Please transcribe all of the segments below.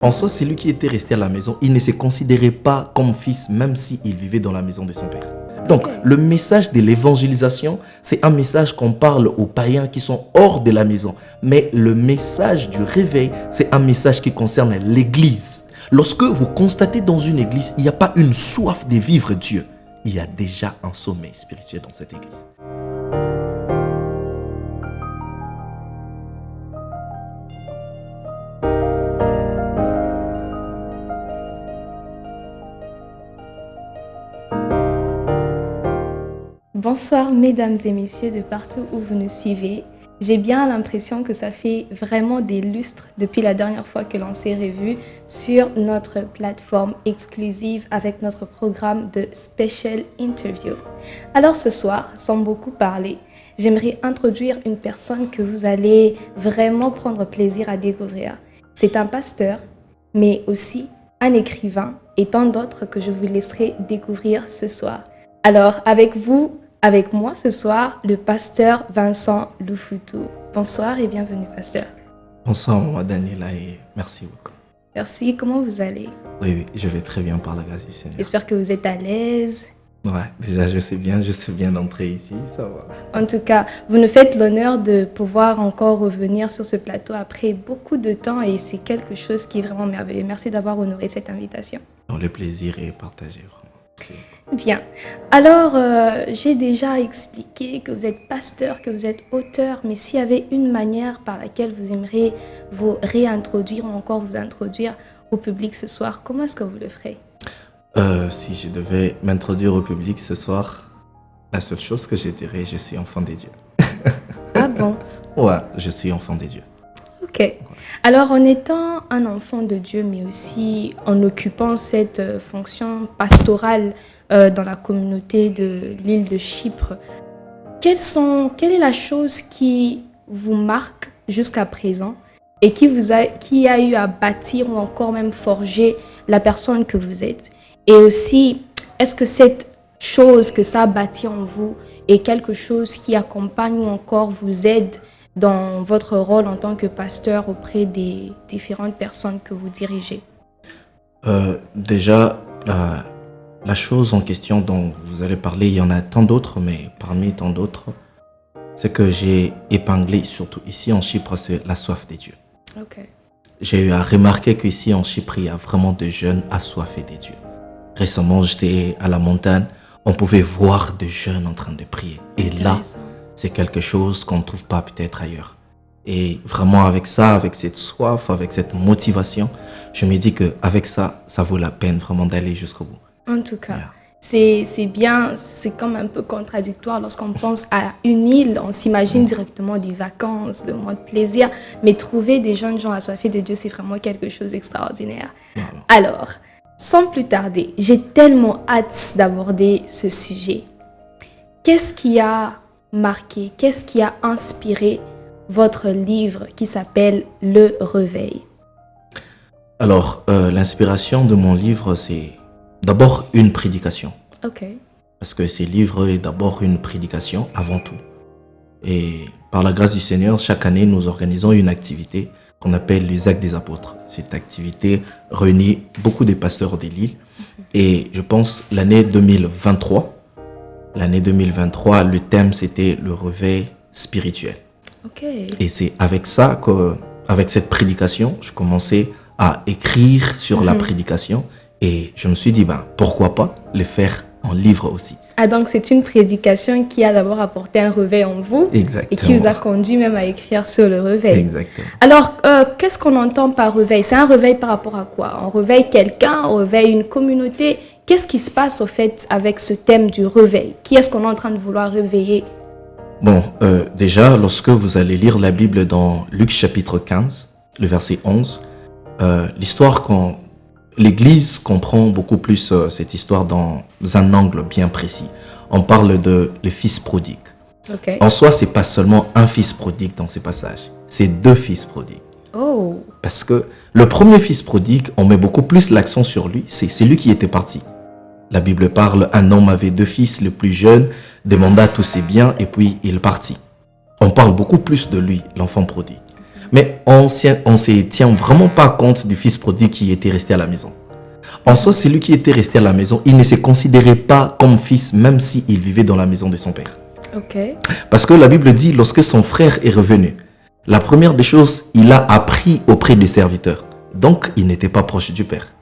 En soi, c'est lui qui était resté à la maison. Il ne se considérait pas comme fils, même s'il vivait dans la maison de son père. Donc, le message de l'évangélisation, c'est un message qu'on parle aux païens qui sont hors de la maison. Mais le message du réveil, c'est un message qui concerne l'Église. Lorsque vous constatez dans une église, il n'y a pas une soif de vivre Dieu. Il y a déjà un sommeil spirituel dans cette église. Bonsoir mesdames et messieurs de partout où vous nous suivez. J'ai bien l'impression que ça fait vraiment des lustres depuis la dernière fois que l'on s'est revu sur notre plateforme exclusive avec notre programme de Special Interview. Alors ce soir, sans beaucoup parler, j'aimerais introduire une personne que vous allez vraiment prendre plaisir à découvrir. C'est un pasteur, mais aussi un écrivain et tant d'autres que je vous laisserai découvrir ce soir. Alors avec moi ce soir, le pasteur Vincent Loufoutou. Bonsoir et bienvenue, pasteur. Bonsoir, maman Daniela, et merci beaucoup. Merci, comment vous allez? Oui, je vais très bien par la grâce du Seigneur. J'espère que vous êtes à l'aise. Ouais, déjà je suis bien d'entrer ici, ça va. En tout cas, vous nous faites l'honneur de pouvoir encore revenir sur ce plateau après beaucoup de temps et c'est quelque chose qui est vraiment merveilleux. Merci d'avoir honoré cette invitation. Le plaisir est partagé, vraiment. Merci. Bien. Alors, j'ai déjà expliqué que vous êtes pasteur, que vous êtes auteur, mais s'il y avait une manière par laquelle vous aimeriez vous réintroduire ou encore vous introduire au public ce soir, comment est-ce que vous le ferez? Si je devais m'introduire au public ce soir, la seule chose que je dirais, je suis enfant des dieux. Ah bon? Ouais, je suis enfant des dieux. Ok. Alors, en étant un enfant de Dieu, mais aussi en occupant cette fonction pastorale dans la communauté de l'île de Chypre, quelle est la chose qui vous marque jusqu'à présent et qui a eu à bâtir ou encore même forger la personne que vous êtes? Et aussi, est-ce que cette chose que ça a bâti en vous est quelque chose qui accompagne ou encore vous aide dans votre rôle en tant que pasteur auprès des différentes personnes que vous dirigez? Déjà, la chose en question dont vous allez parler, il y en a tant d'autres, mais parmi tant d'autres, c'est que j'ai épinglé, surtout ici en Chypre, c'est la soif des dieux. Okay. J'ai eu à remarquer qu'ici en Chypre, il y a vraiment des jeunes assoiffés des dieux. Récemment, j'étais à la montagne, on pouvait voir des jeunes en train de prier. Et là, c'est quelque chose qu'on ne trouve pas peut-être ailleurs. Et vraiment avec ça, avec cette soif, avec cette motivation, je me dis qu'avec ça, ça vaut la peine vraiment d'aller jusqu'au bout. En tout cas, c'est bien, c'est comme un peu contradictoire lorsqu'on pense à une île, on s'imagine directement des vacances, des moments de plaisir, mais trouver des jeunes gens assoiffés de Dieu, c'est vraiment quelque chose d'extraordinaire. Alors, sans plus tarder, j'ai tellement hâte d'aborder ce sujet. Qu'est-ce qui a marqué, qu'est-ce qui a inspiré votre livre qui s'appelle Le Réveil? Alors, l'inspiration de mon livre, c'est d'abord une prédication. Ok. Parce que ce livre est d'abord une prédication avant tout. Et par la grâce du Seigneur, chaque année, nous organisons une activité qu'on appelle les Actes des Apôtres. Cette activité réunit beaucoup de pasteurs de l'île. Et je pense l'année 2023, le thème c'était le réveil spirituel. Okay. Et c'est avec ça avec cette prédication, je commençais à écrire sur la prédication et je me suis dit, pourquoi pas le faire en livre aussi. Ah, donc c'est une prédication qui a d'abord apporté un réveil en vous. Exactement. Et qui vous a conduit même à écrire sur le réveil. Exactement. Alors, qu'est-ce qu'on entend par réveil? C'est un réveil par rapport à quoi? On réveille quelqu'un, on réveille une communauté. Qu'est-ce qui se passe au fait avec ce thème du réveil? Qui est-ce qu'on est en train de vouloir réveiller? Bon, déjà, lorsque vous allez lire la Bible dans Luc chapitre 15, le verset 11, l'histoire l'Église comprend beaucoup plus cette histoire dans un angle bien précis. On parle de le fils prodigue. Okay. En soi, c'est pas seulement un fils prodigue dans ces passages, c'est deux fils prodigues. Oh. Parce que le premier fils prodigue, on met beaucoup plus l'accent sur lui, c'est lui qui était parti. La Bible parle, un homme avait deux fils, le plus jeune demanda tous ses biens et puis il partit. On parle beaucoup plus de lui, l'enfant prodigue. Mais on ne tient vraiment pas compte du fils prodigue qui était resté à la maison. En soi, celui qui était resté à la maison, il ne se considérait pas comme fils, même s'il vivait dans la maison de son père. Ok. Parce que la Bible dit, lorsque son frère est revenu, la première des choses, il a appris auprès des serviteurs. Donc, il n'était pas proche du père.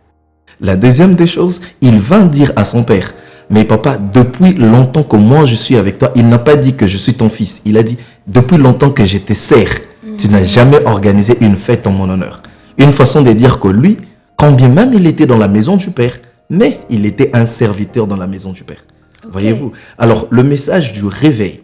La deuxième des choses, il vint dire à son père, mais papa, depuis longtemps que moi je suis avec toi, il n'a pas dit que je suis ton fils. Il a dit, depuis longtemps que je te sers, tu n'as jamais organisé une fête en mon honneur. Une façon de dire que lui, quand bien même il était dans la maison du père, mais il était un serviteur dans la maison du père. Ok. Voyez-vous? Alors, le message du réveil,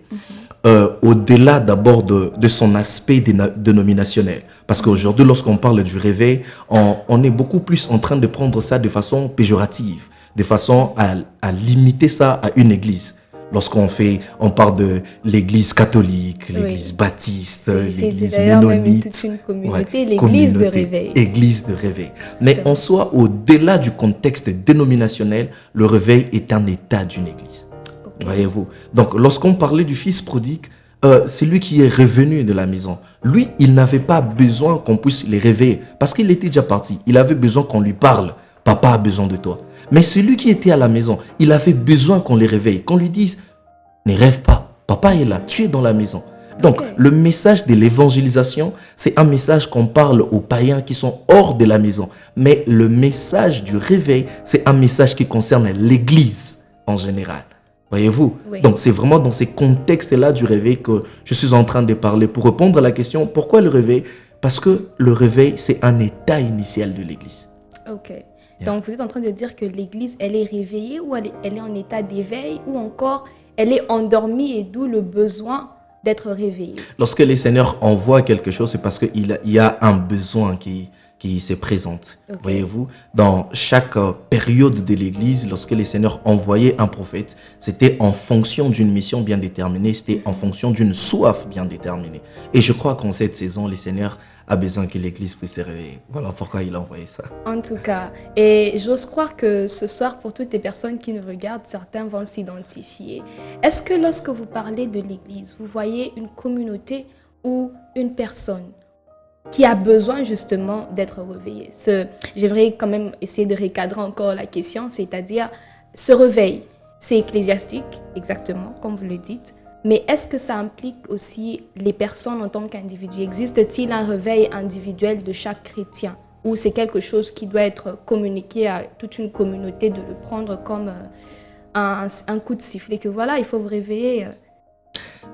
au-delà d'abord de son aspect dénominationnel, parce qu'aujourd'hui, lorsqu'on parle du réveil, on est beaucoup plus en train de prendre ça de façon péjorative, de façon à limiter ça à une église. On parle de l'église catholique, l'église baptiste, l'église d'ailleurs même ménonite. toute une communauté, Ouais, l'église de communauté, réveil. Église de réveil. Mais en soi, au-delà du contexte dénominationnel, le réveil est un état d'une église. Ok. Voyez-vous. Donc, lorsqu'on parlait du fils prodigue, c'est lui qui est revenu de la maison. Lui, il n'avait pas besoin qu'on puisse le réveiller parce qu'il était déjà parti. Il avait besoin qu'on lui parle. Papa a besoin de toi. Mais celui qui était à la maison, il avait besoin qu'on le réveille, qu'on lui dise, ne rêve pas, papa est là, tu es dans la maison. Donc, Ok. le message de l'évangélisation, c'est un message qu'on parle aux païens qui sont hors de la maison. Mais le message du réveil, c'est un message qui concerne l'église en général. Voyez-vous? Oui. Donc, c'est vraiment dans ces contextes-là du réveil que je suis en train de parler pour répondre à la question, pourquoi le réveil? Parce que le réveil, c'est un état initial de l'église. Ok. Donc, vous êtes en train de dire que l'église, elle est réveillée ou elle est en état d'éveil ou encore elle est endormie et d'où le besoin d'être réveillée. Lorsque les seigneurs envoient quelque chose, c'est parce qu'il y a un besoin qui se présente. Ok. Voyez-vous, dans chaque période de l'Église, lorsque les seigneurs envoyaient un prophète, c'était en fonction d'une mission bien déterminée, c'était en fonction d'une soif bien déterminée. Et je crois qu'en cette saison, les seigneurs a besoin que l'Église puisse se réveiller. Voilà pourquoi il a envoyé ça. En tout cas, et j'ose croire que ce soir, pour toutes les personnes qui nous regardent, certains vont s'identifier. Est-ce que lorsque vous parlez de l'Église, vous voyez une communauté ou une personne qui a besoin justement d'être réveillée? J'aimerais quand même essayer de recadrer encore la question, c'est-à-dire ce réveil, c'est ecclésiastique, exactement, comme vous le dites. Mais est-ce que ça implique aussi les personnes en tant qu'individus? Existe-t-il un réveil individuel de chaque chrétien? Ou c'est quelque chose qui doit être communiqué à toute une communauté, de le prendre comme un coup de sifflet, que voilà, il faut vous réveiller.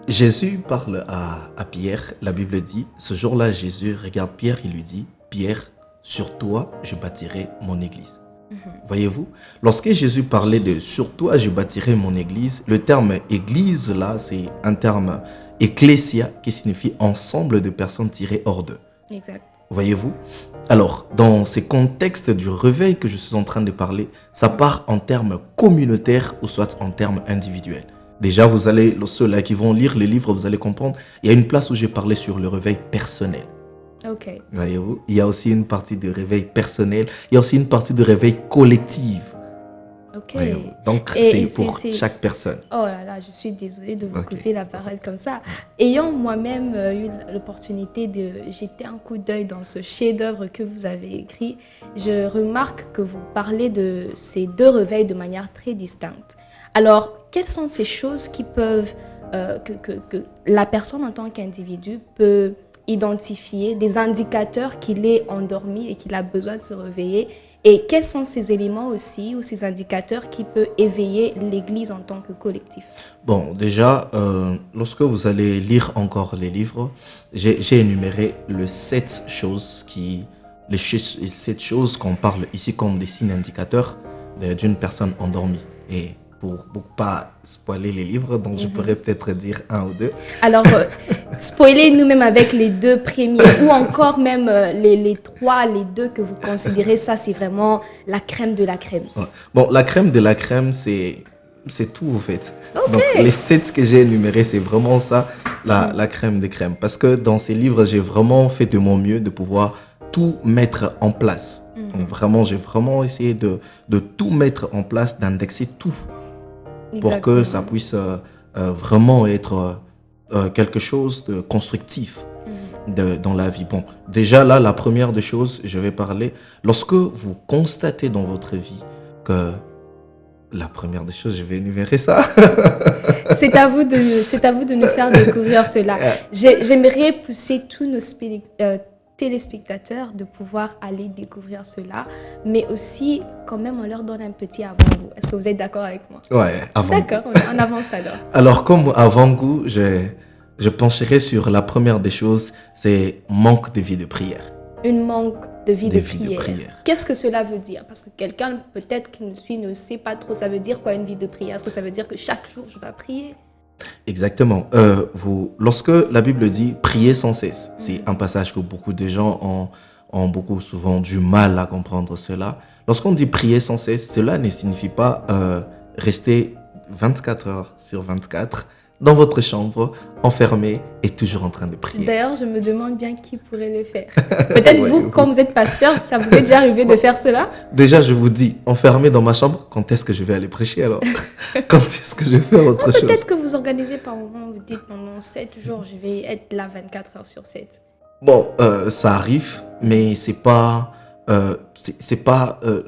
Jésus parle à Pierre, la Bible dit, ce jour-là, Jésus regarde Pierre, il lui dit, Pierre, sur toi, je bâtirai mon église. Voyez-vous, lorsque Jésus parlait de « sur toi je bâtirai mon église », le terme « église » là, c'est un terme « ecclésia » qui signifie « ensemble de personnes tirées hors d'eux ». Exact. Voyez-vous? Alors, dans ces contextes du réveil que je suis en train de parler, ça part en termes communautaires ou soit en termes individuels. Déjà, vous allez, ceux-là qui vont lire les livres, vous allez comprendre, il y a une place où j'ai parlé sur le réveil personnel. Ok. Voyez-vous, il y a aussi une partie de réveil personnel, il y a aussi une partie de réveil collectif. Ok. Voyez-vous. Donc, Et c'est pour chaque personne. Oh là là, je suis désolée de vous Ok. couper la parole comme ça. Ayant moi-même eu l'opportunité de jeter un coup d'œil dans ce chef-d'œuvre que vous avez écrit, je remarque que vous parlez de ces deux réveils de manière très distincte. Alors, quelles sont ces choses qui peuvent, que la personne en tant qu'individu peut identifier, des indicateurs qu'il est endormi et qu'il a besoin de se réveiller? Et quels sont ces éléments aussi ou ces indicateurs qui peuvent éveiller l'Église en tant que collectif? Bon, déjà, lorsque vous allez lire encore les livres, j'ai énuméré les 7 choses qu'on parle ici comme des signes indicateurs d'une personne endormie. Et pour ne pas spoiler les livres, donc je pourrais peut-être dire un ou deux. Alors, spoilez-nous même avec les deux premiers ou encore même les trois, les deux que vous considérez, ça c'est vraiment la crème de la crème. Ouais. Bon, la crème de la crème, c'est tout en fait. Ok. Donc, les 7 que j'ai énumérés, c'est vraiment ça, la crème des crèmes. Parce que dans ces livres, j'ai vraiment fait de mon mieux de pouvoir tout mettre en place. Donc, vraiment, j'ai vraiment essayé de tout mettre en place, d'indexer tout pour que ça puisse vraiment être quelque chose de constructif. dans la vie. Bon, déjà là, la première des choses, je vais parler, lorsque vous constatez dans votre vie que la première des choses, je vais énumérer ça. C'est à vous de nous faire découvrir cela. J'aimerais pousser tous nos téléspectateurs de pouvoir aller découvrir cela, mais aussi quand même on leur donne un petit avant-goût. Est-ce que vous êtes d'accord avec moi? Ouais, avant-goût. D'accord, on avance alors. Alors, comme avant-goût, je pencherai sur la première des choses, c'est manque de vie de prière. Une manque de vie de prière. Qu'est-ce que cela veut dire? Parce que quelqu'un peut-être qui nous suit ne sait pas trop. Ça veut dire quoi une vie de prière? Est-ce que ça veut dire que chaque jour je dois prier? Exactement. Lorsque la Bible dit prier sans cesse, c'est un passage que beaucoup de gens ont beaucoup souvent du mal à comprendre cela. Lorsqu'on dit prier sans cesse, cela ne signifie pas rester 24 heures sur 24 dans votre chambre, enfermé et toujours en train de prier. D'ailleurs, je me demande bien qui pourrait le faire. Peut-être vous, quand vous êtes pasteur, ça vous est déjà arrivé de faire cela? Déjà, je vous dis, enfermé dans ma chambre, quand est-ce que je vais aller prêcher alors? Quand est-ce que je vais faire autre chose? Peut-être que vous organisez par moment, vous dites pendant 7 jours, je vais être là 24 heures sur 7. Bon, ça arrive, mais c'est pas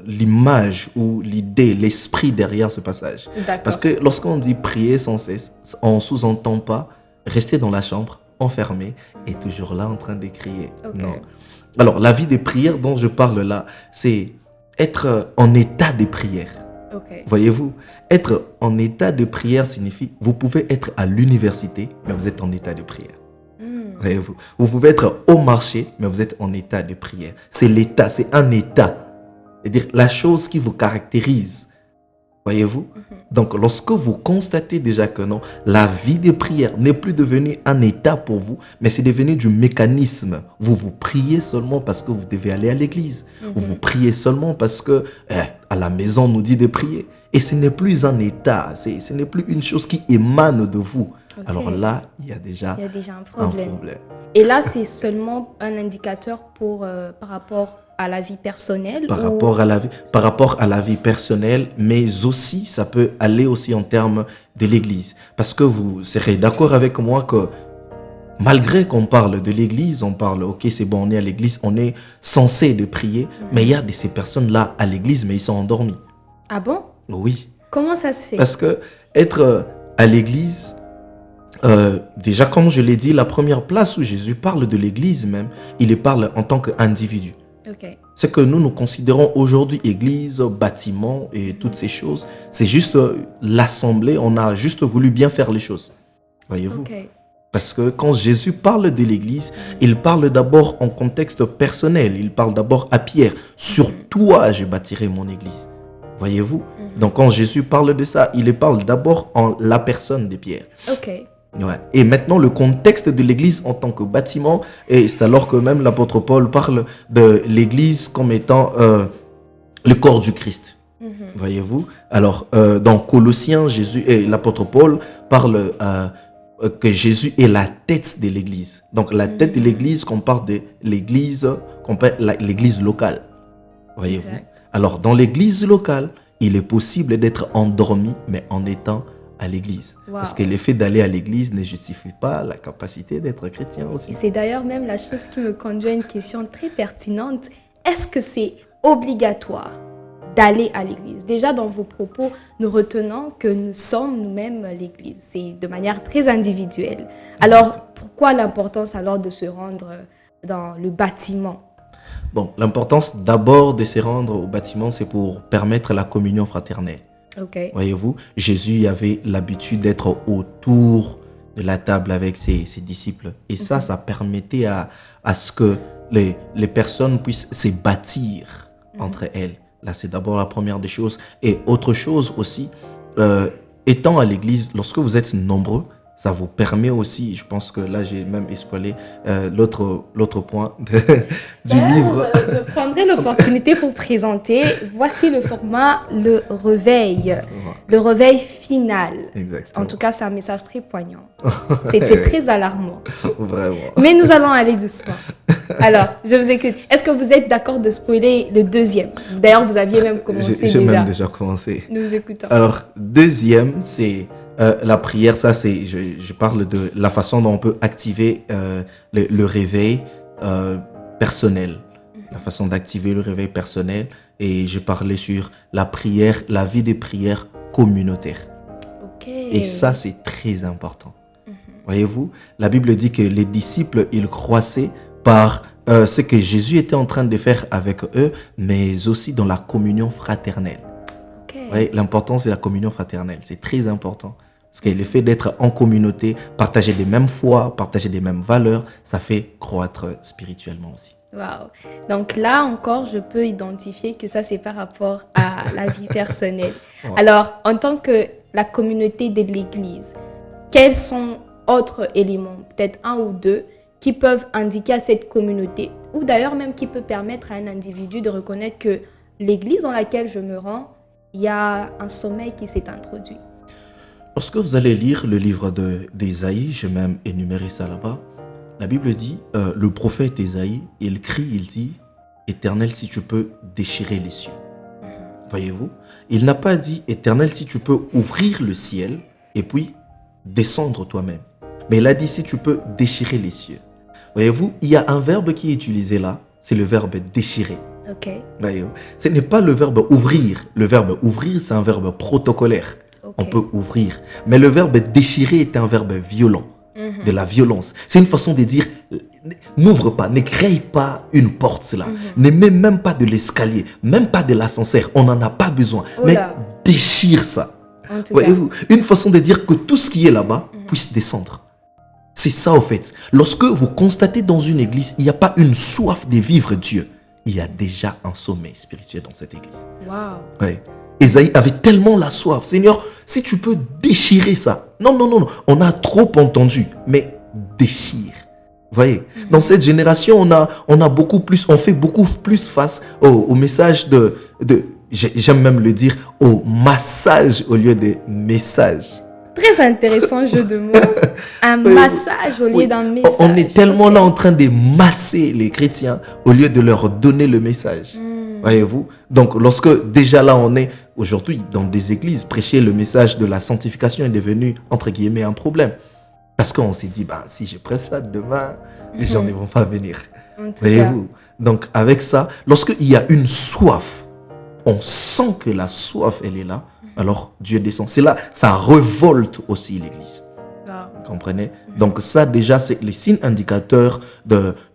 l'image ou l'idée, l'esprit derrière ce passage. Parce que lorsqu'on dit prier sans cesse, on sous-entend pas rester dans la chambre, enfermé, et toujours là en train de crier. Okay. Non. Alors, la vie de prière dont je parle là, c'est être en état de prière. Okay. Voyez-vous, être en état de prière signifie, vous pouvez être à l'université, mais vous êtes en état de prière. Voyez-vous, vous pouvez être au marché, mais vous êtes en état de prière. C'est l'état, c'est un état. C'est-à-dire la chose qui vous caractérise. Voyez-vous? Donc, lorsque vous constatez déjà que non, la vie de prière n'est plus devenue un état pour vous, mais c'est devenu du mécanisme. Vous priez seulement parce que vous devez aller à l'église. Vous priez seulement parce que à la maison on nous dit de prier. Et ce n'est plus un état, ce n'est plus une chose qui émane de vous. Okay. Alors là, il y a déjà un problème. Et là, c'est seulement un indicateur par rapport à la vie personnelle? Par rapport à la vie personnelle, mais aussi, ça peut aller aussi en termes de l'Église. Parce que vous serez d'accord avec moi que malgré qu'on parle de l'Église, on parle, ok, c'est bon, on est à l'Église, on est censé de prier, mais il y a de ces personnes-là à l'Église, mais ils sont endormis. Ah bon? Oui. Comment ça se fait? Parce que être à l'Église... déjà, comme je l'ai dit, la première place où Jésus parle de l'Église même, il parle en tant qu'individu. Okay. C'est que nous considérons aujourd'hui Église, bâtiment et toutes ces choses. C'est juste l'assemblée, on a juste voulu bien faire les choses. Voyez-vous? Okay. Parce que quand Jésus parle de l'Église, il parle d'abord en contexte personnel. Il parle d'abord à Pierre. Sur toi, je bâtirai mon Église. Voyez-vous? Donc quand Jésus parle de ça, il parle d'abord en la personne de Pierre. Ok. Ouais. Et maintenant, le contexte de l'Église en tant que bâtiment, et c'est alors que même l'apôtre Paul parle de l'Église comme étant le corps du Christ. Voyez-vous? Alors, dans Colossiens, Jésus et l'apôtre Paul parle que Jésus est la tête de l'Église. Donc, la tête de l'Église, qu'on parle de l'Église, l'Église locale. Voyez-vous? Alors, dans l'Église locale, il est possible d'être endormi, mais en étant à l'église. Wow. Parce que l'effet d'aller à l'église ne justifie pas la capacité d'être chrétien aussi. Et c'est d'ailleurs même la chose qui me conduit à une question très pertinente. Est-ce que c'est obligatoire d'aller à l'église? Déjà, dans vos propos, nous retenons que nous sommes nous-mêmes l'église. C'est de manière très individuelle. Alors, pourquoi l'importance alors de se rendre dans le bâtiment? Bon, l'importance d'abord de se rendre au bâtiment, c'est pour permettre la communion fraternelle. Okay. Voyez-vous, Jésus avait l'habitude d'être autour de la table avec ses disciples. Et ça permettait à ce que les personnes puissent se bâtir entre elles. Là, c'est d'abord la première des choses. Et autre chose aussi, étant à l'église, lorsque vous êtes nombreux, ça vous permet aussi, je pense que là j'ai même spoilé l'autre point du livre. Je prendrai l'opportunité pour présenter, voici le format, le réveil. Le réveil final. Exactement. En tout cas, c'est un message très poignant. C'est très alarmant. Vraiment. Mais nous allons aller doucement. Alors, je vous écoute. Est-ce que vous êtes d'accord de spoiler le deuxième? D'ailleurs, vous aviez même commencé déjà. J'ai même déjà commencé. Nous vous écoutons. Alors, deuxième, c'est La prière, ça c'est, je parle de la façon dont on peut activer le réveil personnel. La façon d'activer le réveil personnel. Et j'ai parlé sur la prière, la vie des prières communautaires. Ok. Et ça, c'est très important. Voyez-vous, la Bible dit que les disciples, ils croissaient par ce que Jésus était en train de faire avec eux, mais aussi dans la communion fraternelle. Ok. Ouais, l'importance de la communion fraternelle, c'est très important. Parce que le fait d'être en communauté, partager des mêmes foi, partager des mêmes valeurs, ça fait croître spirituellement aussi. Wow. Donc là encore, je peux identifier que ça, c'est par rapport à la vie personnelle. Ouais. Alors, en tant que la communauté de l'Église, quels sont autres éléments, peut-être un ou deux, qui peuvent indiquer à cette communauté, ou d'ailleurs même qui peut permettre à un individu de reconnaître que l'Église dans laquelle je me rends, il y a un sommeil qui s'est introduit. Lorsque vous allez lire le livre d'Ésaïe, j'ai même énuméré ça là-bas, la Bible dit, le prophète Ésaïe, il crie, il dit, « Éternel, si tu peux déchirer les cieux. » Voyez-vous, il n'a pas dit, « Éternel, si tu peux ouvrir le ciel et puis descendre toi-même. » Mais il a dit, « Si tu peux déchirer les cieux. » Voyez-vous, il y a un verbe qui est utilisé là, c'est le verbe « déchirer ». Ok. Voyez-vous, ce n'est pas le verbe « ouvrir ». Le verbe « ouvrir », c'est un verbe protocolaire. Ok. On peut ouvrir. Mais le verbe « déchirer » est un verbe violent. De la violence. C'est une façon de dire, n'ouvre pas, ne crée pas une porte cela. Ne mets même pas de l'escalier, même pas de l'ascenseur. On n'en a pas besoin. Oh mais là. déchire ça. En tout cas. Voyez-vous, une façon de dire que tout ce qui est là-bas puisse descendre. C'est ça au fait. Lorsque vous constatez dans une église, il n'y a pas une soif de vivre Dieu. Il y a déjà un sommeil spirituel dans cette église. Wow. Ouais. Ésaïe avait tellement la soif. Seigneur, si tu peux déchirer ça. Non, non, non, non. On a trop entendu. Mais déchire. Vous voyez, dans cette génération, on a beaucoup plus, on fait beaucoup plus face au message j'aime même le dire, au massage au lieu de message. Très intéressant jeu de mots. Un massage au lieu Oui. d'un message. On est tellement là en train de masser les chrétiens au lieu de leur donner le message. Voyez-vous? Donc, lorsque déjà là, on est aujourd'hui dans des églises, prêcher le message de la sanctification est devenu, entre guillemets, un problème. Parce qu'on s'est dit, si je prêche ça demain, les gens ne vont pas venir. En tout Voyez-vous? Donc, avec ça, lorsqu'il y a une soif, on sent que la soif, elle est là, alors Dieu descend. C'est là, ça révolte aussi l'église. cas. Vous comprenez? Donc ça déjà, c'est les signes indicateurs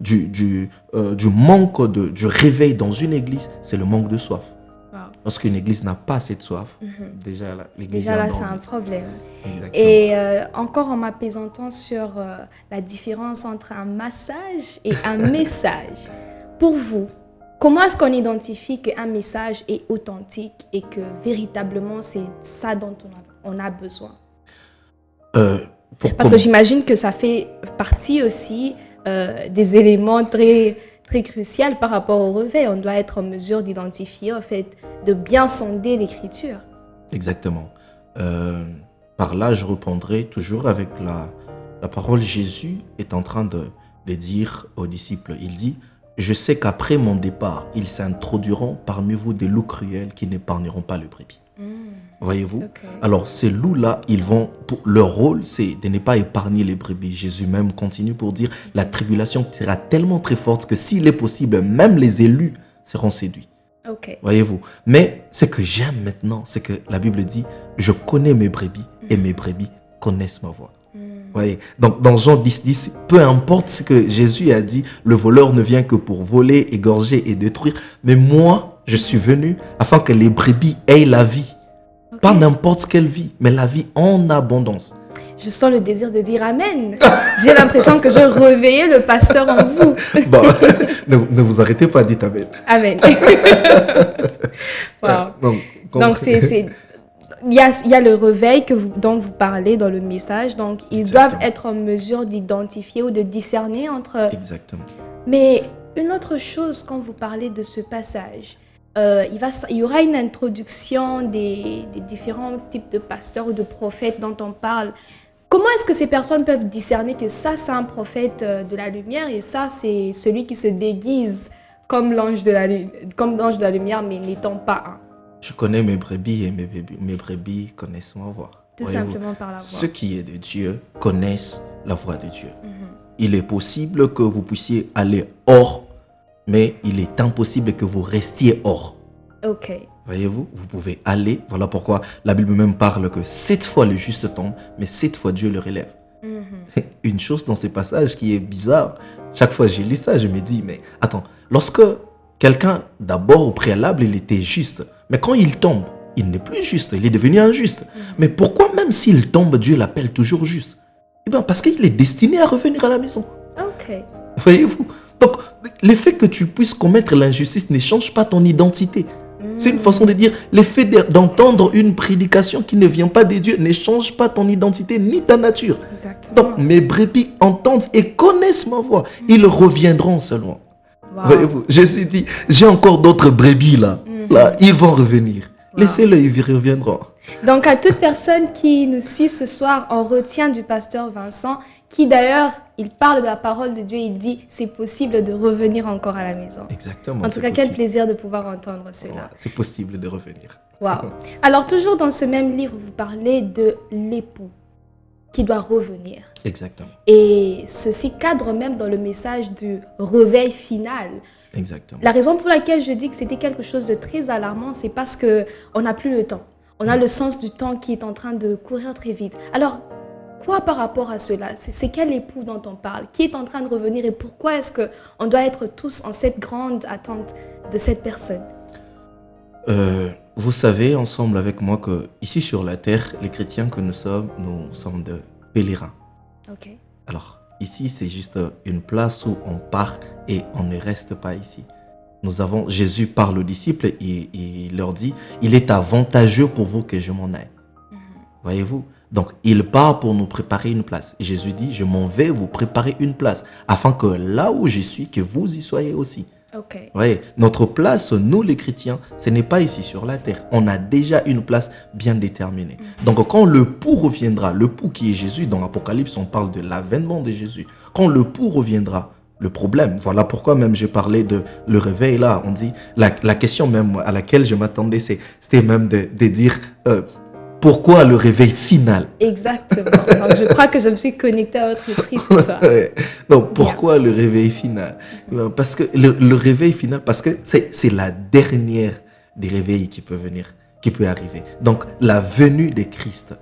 du manque du réveil dans une église, c'est le manque de soif. Wow. Lorsqu'une église n'a pas cette soif, déjà là, l'église Déjà est là, c'est endormie. un problème. Exactement. Et encore en m'apaisantant sur la différence entre un massage et un message. Pour vous, comment est-ce qu'on identifie qu'un message est authentique et que véritablement c'est ça dont on a besoin? Parce que j'imagine que ça fait partie aussi des éléments très, très cruciaux par rapport au réveil. On doit être en mesure d'identifier, en fait, de bien sonder l'écriture. Exactement. Par là, je répondrai toujours avec la parole. Jésus est en train de dire aux disciples, il dit, « Je sais qu'après mon départ, ils s'introduiront parmi vous des loups cruels qui n'épargneront pas le brebis. » Voyez-vous? Okay. Alors, ces loups-là, leur rôle, c'est de ne pas épargner les brebis. Jésus même continue pour dire, la tribulation sera tellement très forte que s'il est possible, même les élus seront séduits. Okay. Voyez-vous? Mais ce que j'aime maintenant, c'est que la Bible dit, je connais mes brebis et mes brebis connaissent ma voix. Voyez? Donc, dans Jean 10, peu importe ce que Jésus a dit, le voleur ne vient que pour voler, égorger et détruire. Mais moi, je suis venu afin que les brebis aient la vie. Okay. Pas n'importe quelle vie, mais la vie en abondance. Je sens le désir de dire Amen. J'ai l'impression que je réveillais le pasteur en vous. Bon, ne vous arrêtez pas, dites Amen. Amen. Wow. Donc, il y a le réveil dont vous parlez dans le message. Donc, ils Exactement. doivent être en mesure d'identifier ou de discerner entre... Exactement. Mais une autre chose, quand vous parlez de ce passage, il y aura une introduction des différents types de pasteurs ou de prophètes dont on parle. Comment est-ce que ces personnes peuvent discerner que ça, c'est un prophète de la lumière et ça, c'est celui qui se déguise comme l'ange de la lumière, mais n'étant pas un? Je connais mes brebis et mes brebis connaissent ma voix. Tout Voyez-vous, simplement par la voix. ceux qui est de Dieu connaissent la voix de Dieu. Il est possible que vous puissiez aller hors, mais il est impossible que vous restiez hors. Ok. Voyez-vous, vous pouvez aller. Voilà pourquoi la Bible même parle que 7 fois le juste tombe, mais 7 fois Dieu le relève. Une chose dans ces passages qui est bizarre, chaque fois que j'ai lu ça, je me dis, mais attends, lorsque quelqu'un, d'abord au préalable, il était juste, mais quand il tombe, il n'est plus juste, il est devenu injuste. Mais pourquoi même s'il tombe, Dieu l'appelle toujours juste? Eh bien, parce qu'il est destiné à revenir à la maison. Ok. Voyez-vous? Donc, le fait que tu puisses commettre l'injustice ne change pas ton identité. C'est une façon de dire, le fait d'entendre une prédication qui ne vient pas de Dieu ne change pas ton identité ni ta nature. Exactement. Donc, mes brebis entendent et connaissent ma voix. Ils reviendront seulement. Wow. Voyez-vous? Jésus dit, j'ai encore d'autres brebis là. Là, ils vont revenir. Wow. Laissez-le, ils reviendront. Donc, à toute personne qui nous suit ce soir, on retient du pasteur Vincent, qui d'ailleurs, il parle de la parole de Dieu, il dit, c'est possible de revenir encore à la maison. Exactement. En tout cas, quel plaisir de pouvoir entendre cela. Ouais, c'est possible de revenir. Wow. Alors, toujours dans ce même livre, vous parlez de l'époux qui doit revenir. Exactement. Et ceci cadre même dans le message du réveil final. Exactement. La raison pour laquelle je dis que c'était quelque chose de très alarmant, c'est parce qu'on n'a plus le temps. On a le sens du temps qui est en train de courir très vite. Alors, quoi par rapport à cela? C'est quel époux dont on parle? Qui est en train de revenir et pourquoi est-ce qu'on doit être tous en cette grande attente de cette personne? Vous savez ensemble avec moi que ici sur la terre, les chrétiens que nous sommes de pèlerins. Ok. Alors, ici, c'est juste une place où on part et on ne reste pas ici. Jésus parle aux disciples et il leur dit, il est avantageux pour vous que je m'en aille. Voyez-vous? Donc, il part pour nous préparer une place. Et Jésus dit, je m'en vais vous préparer une place, afin que là où je suis, que vous y soyez aussi. Ok. Voyez, notre place, nous les chrétiens, ce n'est pas ici sur la terre. On a déjà une place bien déterminée. Donc, quand le pou reviendra, le pou qui est Jésus, dans l'Apocalypse, on parle de l'avènement de Jésus. Quand le pou reviendra, le problème, voilà pourquoi même je parlais de le réveil là, on dit, la question même à laquelle je m'attendais, c'était même de dire... pourquoi le réveil final? Exactement. Donc, je crois que je me suis connectée à votre esprit ce soir. Donc, pourquoi le réveil final? Parce que le réveil final, parce que c'est la dernière des réveils qui peut venir, qui peut arriver. Donc, la venue de Christ,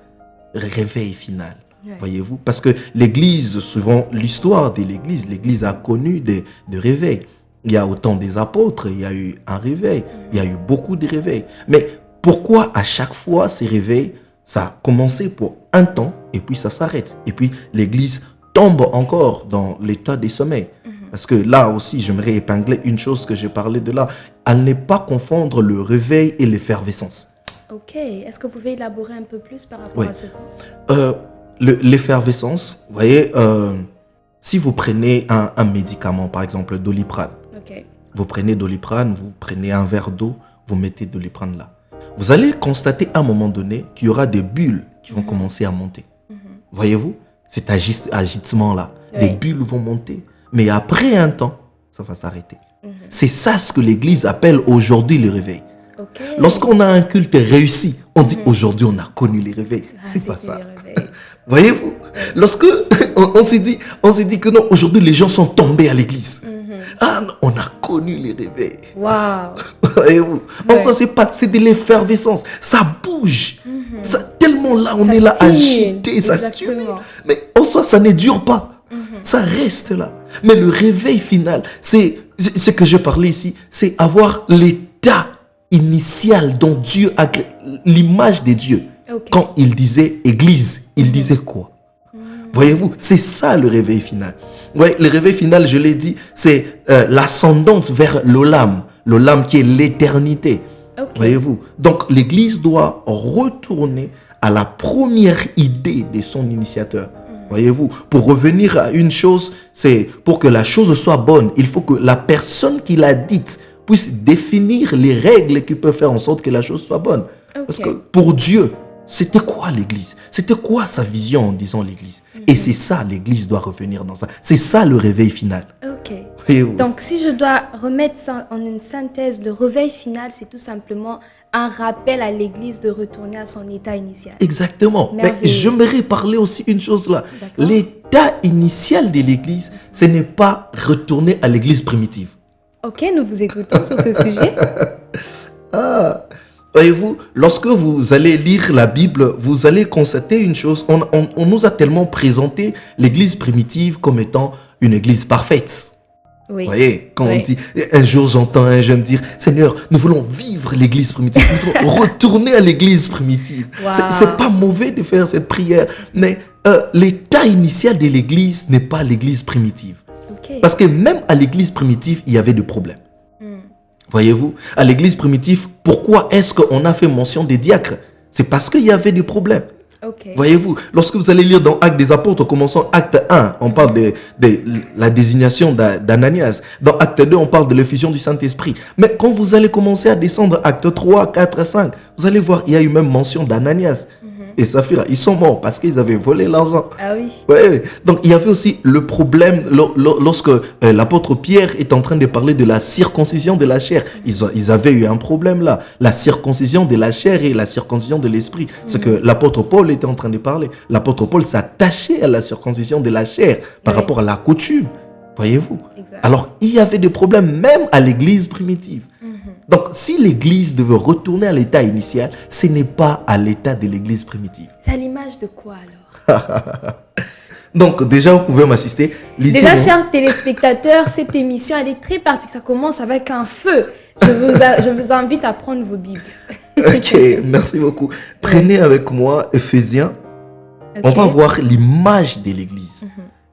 le réveil final. Ouais. Voyez-vous? Parce que l'Église, souvent, l'histoire de l'Église a connu des réveils. Il y a autant des apôtres, il y a eu un réveil, il y a eu beaucoup de réveils. Mais pourquoi à chaque fois ces réveils, ça a commencé pour un temps et puis ça s'arrête. Et puis l'Église tombe encore dans l'état des sommeils. Parce que là aussi, j'aimerais épingler une chose que j'ai parlé de là. À ne pas confondre le réveil et l'effervescence. Ok. Est-ce que vous pouvez élaborer un peu plus par rapport à ce point? L'effervescence, vous voyez, si vous prenez un médicament, par exemple Doliprane, vous prenez Doliprane, vous prenez un verre d'eau, vous mettez Doliprane là. Vous allez constater à un moment donné qu'il y aura des bulles qui vont commencer à monter. Voyez-vous, cet agitement-là, les bulles vont monter. Mais après un temps, ça va s'arrêter. C'est ça ce que l'Église appelle aujourd'hui le réveil. Lorsqu'on a un culte réussi, on dit aujourd'hui on a connu les réveils. C'est pas ça. Voyez-vous, lorsque on s'est dit que non, aujourd'hui les gens sont tombés à l'église. Ah non, on a connu les réveils. Waouh. Voyez-vous, c'est de l'effervescence. Ça bouge. Ça, tellement là, on est là agité, ça stimule. Mais en soi, ça ne dure pas. Ça reste là. Mais le réveil final, c'est ce que je parlais ici, c'est avoir l'état initial dont Dieu a créé, l'image de Dieu. Quand il disait église, il disait quoi? Voyez-vous, c'est ça le réveil final. Ouais, le réveil final, je l'ai dit, c'est l'ascendance vers l'olam. L'olam qui est l'éternité. Voyez-vous, donc l'église doit retourner à la première idée de son initiateur. Voyez-vous, pour revenir à une chose, c'est pour que la chose soit bonne, il faut que la personne qui l'a dite puisse définir les règles qui peuvent faire en sorte que la chose soit bonne. Parce que pour Dieu, c'était quoi l'église? C'était quoi sa vision en disant l'église? Et c'est ça, l'église doit revenir dans ça. C'est ça le réveil final. Voyez-vous? Donc, si je dois remettre ça en une synthèse, le réveil final, c'est tout simplement un rappel à l'Église de retourner à son état initial. Exactement. Mais Merveilleux. j'aimerais parler aussi une chose là. D'accord. L'état initial de l'Église, ce n'est pas retourner à l'Église primitive. Ok, nous vous écoutons sur ce sujet. Ah, voyez-vous, lorsque vous allez lire la Bible, vous allez constater une chose. On nous a tellement présenté l'Église primitive comme étant une Église parfaite. Oui. Vous voyez, quand Oui. on dit, un jour j'entends un jeune dire, Seigneur, nous voulons vivre l'Église primitive, nous voulons retourner à l'Église primitive. Wow. C'est pas mauvais de faire cette prière, mais l'état initial de l'Église n'est pas l'Église primitive. Ok. Parce que même à l'Église primitive, il y avait des problèmes. Hmm. Voyez-vous, à l'église primitive, pourquoi est-ce qu'on a fait mention des diacres? C'est parce qu'il y avait des problèmes. Ok. Voyez-vous, lorsque vous allez lire dans Actes des Apôtres, commençons acte 1, on parle de la désignation d'Ananias. Dans acte 2, on parle de l'effusion du Saint-Esprit. Mais quand vous allez commencer à descendre acte 3, 4, 5, vous allez voir, il y a eu même mention d'Ananias et Saphira. Ils sont morts parce qu'ils avaient volé l'argent. Ah oui. Ouais. Donc il y avait aussi le problème lorsque l'apôtre Pierre est en train de parler de la circoncision de la chair. Ils avaient eu un problème là. La circoncision de la chair et la circoncision de l'esprit. Ce que l'apôtre Paul était en train de parler. L'apôtre Paul s'attachait à la circoncision de la chair par Oui. rapport à la coutume. Voyez-vous? Exact. Alors il y avait des problèmes même à l'église primitive. Donc si l'église devait retourner à l'état initial, ce n'est pas à l'état de l'église primitive. C'est à l'image de quoi alors? Donc déjà, vous pouvez m'assister. Lisez Déjà, mon- chers téléspectateurs, cette émission, elle est très particulière. Ça commence avec un feu. Je vous invite à prendre vos Bibles. Ok, merci beaucoup. Prenez avec moi Éphésiens. On Ok. va voir l'image de l'église.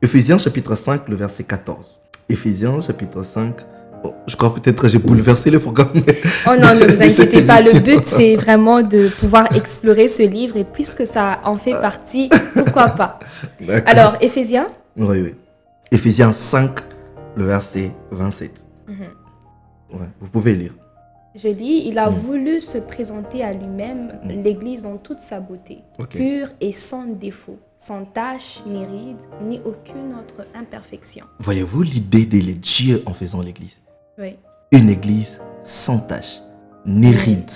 Éphésiens chapitre 5, le verset 14. Éphésiens chapitre 5. Bon, je crois peut-être que j'ai bouleversé le programme. Oh non, ne vous de cette inquiétez pas. Le émission. but, c'est vraiment de pouvoir explorer ce livre. Et puisque ça en fait partie, pourquoi pas? D'accord. Alors, Éphésiens. Oui, oui. Éphésiens 5, le verset 27. Ouais, vous pouvez lire. Je lis, il a voulu se présenter à lui-même l'Église dans toute sa beauté, Ok. pure et sans défaut, sans tache, ni ride, ni aucune autre imperfection. Voyez-vous l'idée de Dieu en faisant l'église? Oui. Une église sans tache, ni ride,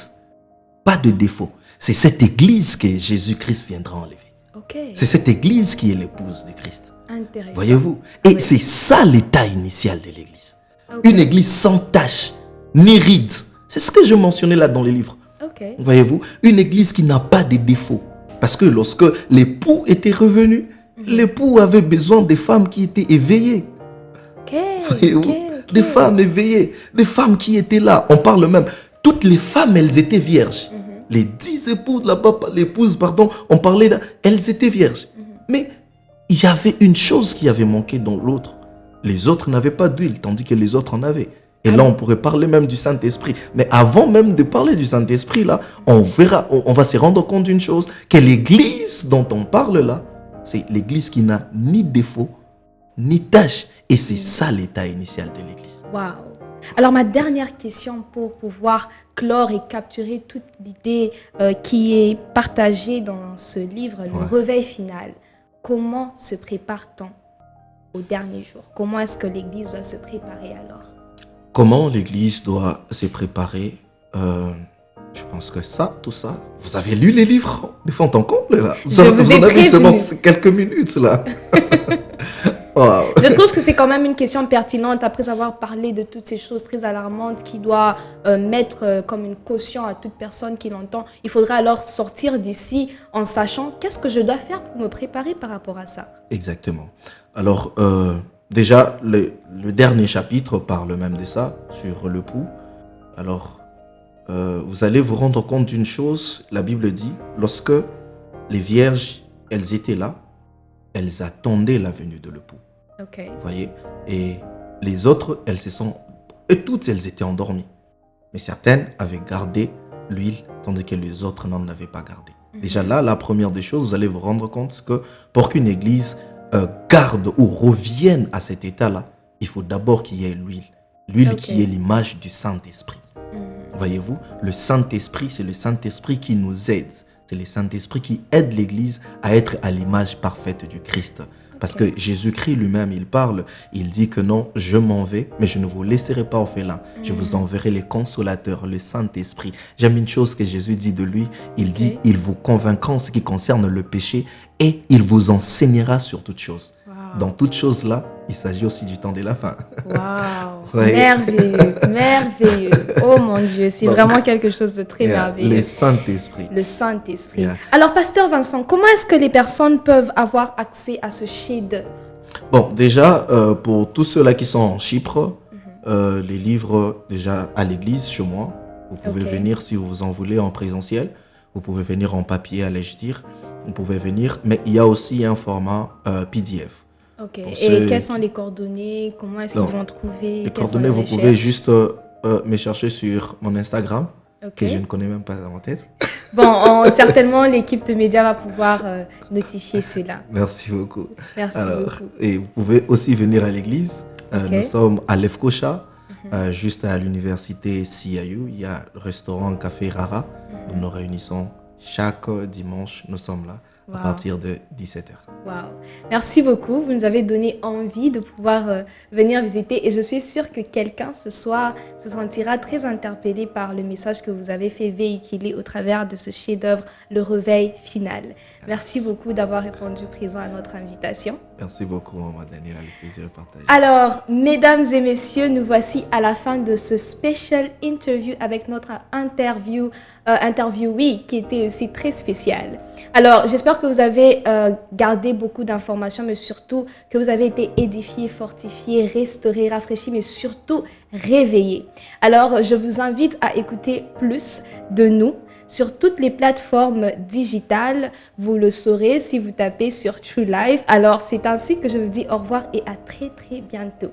pas de défaut. C'est cette église que Jésus-Christ viendra enlever. Ok. C'est cette église qui est l'épouse de Christ. Intéressant. Voyez-vous? Et c'est ça l'état initial de l'église. Ok. Une église sans tache, ni ride. C'est ce que je mentionnais là dans les livres. Ok. Voyez-vous? Une église qui n'a pas de défaut. Parce que lorsque l'époux était revenu, l'époux avait besoin des femmes qui étaient éveillées. Ok. Voyez-vous? Ok. Des femmes éveillées, des femmes qui étaient là. On parle même, toutes les femmes, elles étaient vierges. Les 10 épouses, l'épouses, pardon, on parlait, elles étaient vierges. Mais il y avait une chose qui avait manqué dans l'autre. Les autres n'avaient pas d'huile, tandis que les autres en avaient. Et là, on pourrait parler même du Saint-Esprit. Mais avant même de parler du Saint-Esprit, là, on verra, on va se rendre compte d'une chose, que l'église dont on parle là, c'est l'église qui n'a ni défaut, ni tâche. Et c'est ça l'état initial de l'église. Waouh. Alors, ma dernière question pour pouvoir clore et capturer toute l'idée qui est partagée dans ce livre, le réveil final. Comment se prépare-t-on au dernier jour? Comment est-ce que l'Église doit se préparer alors? Comment l'église doit se préparer? Je pense que tout ça, vous avez lu les livres de fond en comble là. Je vous ai en avez prévenu. seulement quelques minutes là. Wow. Je trouve que c'est quand même une question pertinente après avoir parlé de toutes ces choses très alarmantes qui doit mettre comme une caution à toute personne qui l'entend. Il faudra alors sortir d'ici en sachant qu'est-ce que je dois faire pour me préparer par rapport à ça. Exactement. Alors, déjà, le dernier chapitre parle même de ça, sur le pouls. Alors, vous allez vous rendre compte d'une chose, la Bible dit, lorsque les vierges, elles étaient là, elles attendaient la venue de l'époux. Ok. Vous voyez? Et les autres, et toutes elles étaient endormies. Mais certaines avaient gardé l'huile, tandis que les autres n'en avaient pas gardé. Déjà là, la première des choses, vous allez vous rendre compte que pour qu'une église garde ou revienne à cet état-là, il faut d'abord qu'il y ait l'huile. L'huile qui est l'image du Saint-Esprit. Voyez-vous, le Saint-Esprit, c'est le Saint-Esprit qui nous aide. C'est le Saint-Esprit qui aide l'Église à être à l'image parfaite du Christ. Parce que Jésus-Christ lui-même, il parle, il dit que non, je m'en vais, mais je ne vous laisserai pas orphelins. Je vous enverrai les consolateurs, le Saint-Esprit. J'aime une chose que Jésus dit de lui, il dit, il vous convaincra en ce qui concerne le péché et il vous enseignera sur toutes choses. Dans toutes choses là, il s'agit aussi du temps de la fin. Waouh, merveilleux, merveilleux. Oh mon Dieu, c'est vraiment quelque chose de très merveilleux. Le Saint-Esprit. Le Saint-Esprit. Alors, Pasteur Vincent, comment est-ce que les personnes peuvent avoir accès à ce chef-d'œuvre? Bon, déjà, pour tous ceux-là qui sont en Chypre, les livres déjà à l'église, chez moi, vous pouvez venir si vous en voulez en présentiel. Vous pouvez venir en papier, allais-je dire. Vous pouvez venir, mais il y a aussi un format PDF. Ok. Et quelles sont les coordonnées? Comment est-ce qu'ils vont trouver? Les coordonnées, vous pouvez juste me chercher sur mon Instagram, que je ne connais même pas en tête. Bon, certainement, l'équipe de médias va pouvoir notifier cela. Merci beaucoup. Merci beaucoup. Et vous pouvez aussi venir à l'église. Nous sommes à Lefkocha, juste à l'université CIU. Il y a le restaurant Café Rara. Nous nous réunissons chaque dimanche. Nous sommes là. À partir de 17h. Wow. Merci beaucoup. Vous nous avez donné envie de pouvoir venir visiter et je suis sûre que quelqu'un ce soir se sentira très interpellé par le message que vous avez fait véhiculer au travers de ce chef-d'œuvre, Le Réveil Final. Merci beaucoup d'avoir répondu présent à notre invitation. Merci beaucoup, Maman Daniela. Le plaisir est partagé. Alors, mesdames et messieurs, nous voici à la fin de ce special interview avec notre interviewee qui était aussi très spécial. Alors, j'espère que vous avez gardé beaucoup d'informations, mais surtout que vous avez été édifiés, fortifiés, restaurés, rafraîchis, mais surtout réveillés. Alors, je vous invite à écouter plus de nous sur toutes les plateformes digitales. Vous le saurez si vous tapez sur True Life. Alors, c'est ainsi que je vous dis au revoir et à très, très bientôt.